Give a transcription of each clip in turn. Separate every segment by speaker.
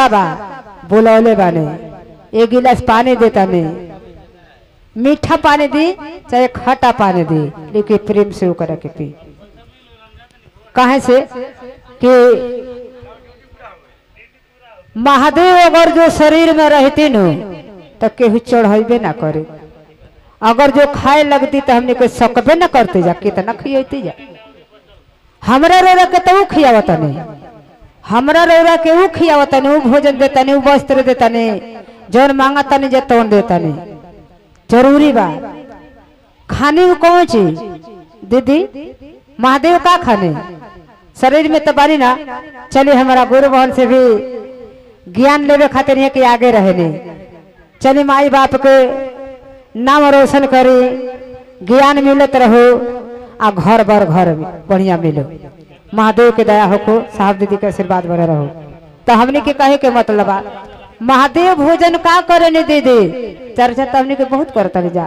Speaker 1: बा बुलौले बाने एक गिलास पानी देता ने मीठा पानी दी चाहे खट्टा पानी दी लेकिन प्रेम से होकर के पी। कहे से कि महादेव अगर जो शरीर में रहती नु तो केहू चढ़ेबे ना करे, अगर जो खाए लगती तो हमने कोई सकबे ना करते जा कितना खियाती जा। हमरा रोरा के तो खियावत नहीं, हमरा रोरा के ऊ खियावत नहीं, ऊ भोजन देता नहीं, ऊ वस्त्र देता नहीं, जौन मांगता नहीं जतौन देता नहीं। जरूरी बा खाने में कौन चीज दीदी महादेव का खाने शरीर में तो बारी ना। चलिए हमारा गुरु बहन से भी ज्ञान लेवे खातिर है कि आगे रहने चलिए माई बाप के नाम रोशन करी, ज्ञान मिलत रहो आ घर बर घर बढ़िया मिलो। महादेव के दया हो को साहब दीदी के आशीर्वाद बने रहो। तो हमने के कहे के मतलब महादेव भोजन का करे नहीं दीदी चर्चा तो हमने के बहुत करता जा,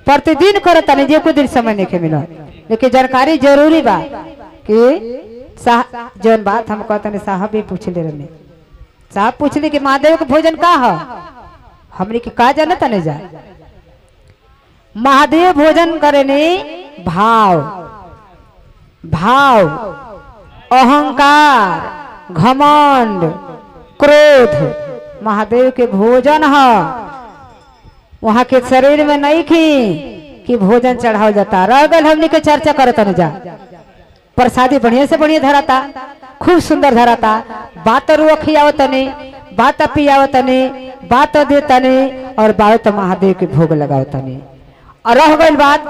Speaker 1: प्रतिदिन करता नहीं, जे कोई दिन समय नहीं मिला लेकिन जानकारी जरूरी बा कि जौन बात हम कहते नहीं साहब भी पूछ ले रहे, साहब पूछ ले कि महादेव के भोजन का है, हमने की का जानता नहीं जा। महादेव भोजन करे नहीं भाव भाव अहंकार घमंड क्रोध महादेव के भोजन है। वहां के शरीर में नहीं कि भोजन चढ़ाओ जाता रह गल। हमने के चर्चा करता न जा, प्रसादी बढ़िया से बढ़िया धराता, खूब सुंदर धराता, बात रुआ खियावत नहीं, बात पियावत नहीं, बात देता नहीं और बात महादेव के भोग लगावत नहीं। और रह गई बात